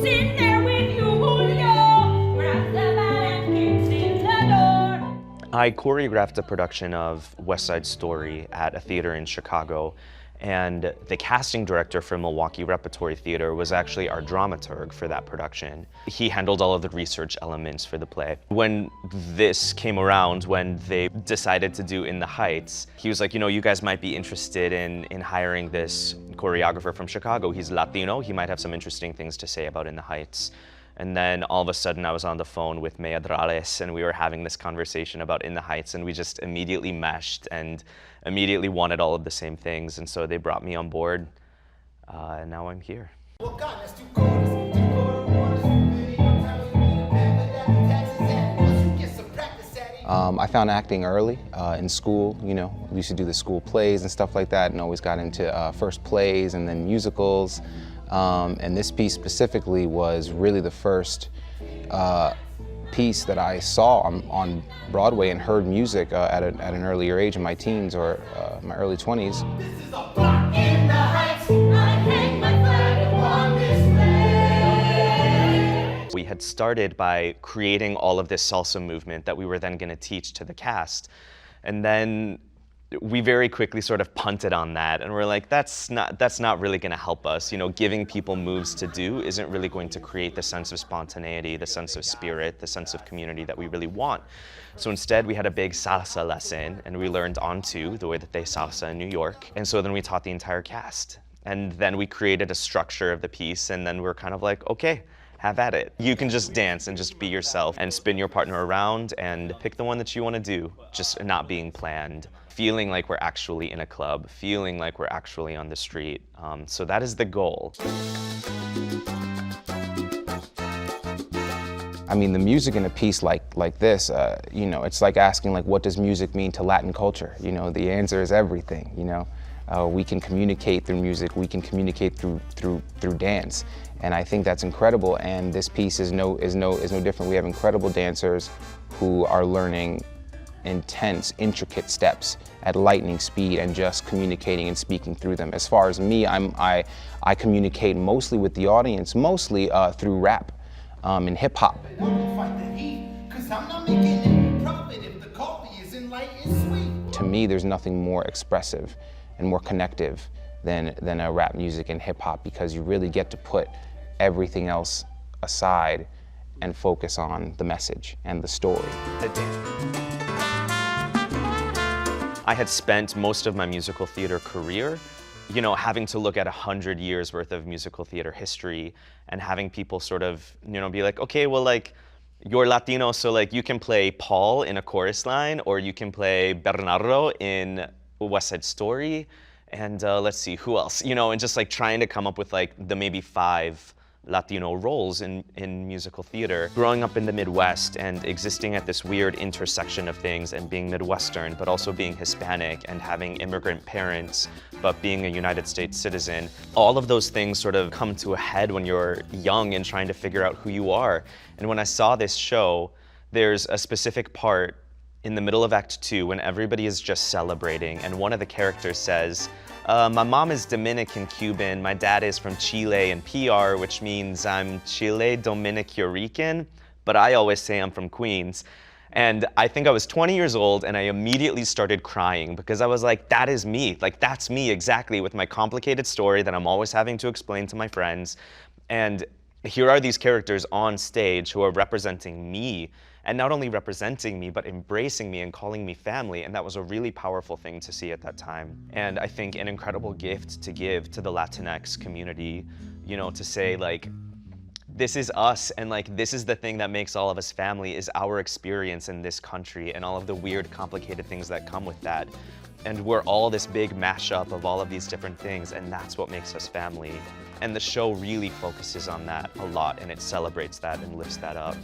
Who's in there with you, Julio? Grab the band and kicks in the door. I choreographed a production of West Side Story at a theater in Chicago, and the casting director for Milwaukee Repertory Theater was actually our dramaturg for that production. He handled all of the research elements for the play. When this came around, when they decided to do In the Heights, he was like, you know, you guys might be interested in hiring this choreographer from Chicago. He's Latino, he might have some interesting things to say about In the Heights. And then all of a sudden I was on the phone with Mea Drales and we were having this conversation about In the Heights, and we just immediately meshed and immediately wanted all of the same things. And so they brought me on board, and now I'm here. I found acting early in school. You know, we used to do the school plays and stuff like that, and always got into first plays and then musicals. And this piece specifically was really the first piece that I saw on Broadway and heard music at an earlier age in my teens or my early 20s. This is a block in the Heights. I hang my flag upon this. We had started by creating all of this salsa movement that we were then going to teach to the cast. And then we very quickly sort of punted on that, and we're like, that's not really going to help us. You know, giving people moves to do isn't really going to create the sense of spontaneity, the sense of spirit, the sense of community that we really want. So instead, we had a big salsa lesson, and we learned onto the way that they salsa in New York. And so then we taught the entire cast. And then we created a structure of the piece, and then we're kind of like, okay, have at it. You can just dance and just be yourself and spin your partner around and pick the one that you want to do, just not being planned. Feeling like we're actually in a club, feeling like we're actually on the street. So that is the goal. I mean, the music in a piece like this, you know, it's like asking, like, what does music mean to Latin culture? You know, the answer is everything. You know, we can communicate through music, we can communicate through dance, and I think that's incredible. And this piece is no different. We have incredible dancers who are learning intense, intricate steps at lightning speed and just communicating and speaking through them. As far as me, I communicate mostly with the audience, mostly through rap and hip hop. To me, there's nothing more expressive and more connective than a rap music and hip hop, because you really get to put everything else aside and focus on the message and the story. I had spent most of my musical theater career, you know, having to look at 100 years worth of musical theater history and having people sort of, you know, be like, okay, well, like, you're Latino, so like you can play Paul in a chorus line, or you can play Bernardo in West Side Story, and let's see, who else? You know, and just like trying to come up with like the maybe 5 Latino roles in musical theater. Growing up in the Midwest and existing at this weird intersection of things and being Midwestern, but also being Hispanic and having immigrant parents, but being a United States citizen, all of those things sort of come to a head when you're young and trying to figure out who you are. And when I saw this show, there's a specific part in the middle of Act 2 when everybody is just celebrating, and one of the characters says, my mom is Dominican Cuban, my dad is from Chile and PR, which means I'm Chile Dominic Rican, but I always say I'm from Queens. And I think I was 20 years old and I immediately started crying because I was like, that is me. Like, that's me exactly, with my complicated story that I'm always having to explain to my friends. And here are these characters on stage who are representing me, and not only representing me, but embracing me and calling me family. And that was a really powerful thing to see at that time. And I think an incredible gift to give to the Latinx community, you know, to say like, this is us, and like, this is the thing that makes all of us family, is our experience in this country and all of the weird, complicated things that come with that. And we're all this big mashup of all of these different things, and that's what makes us family. And the show really focuses on that a lot, and it celebrates that and lifts that up.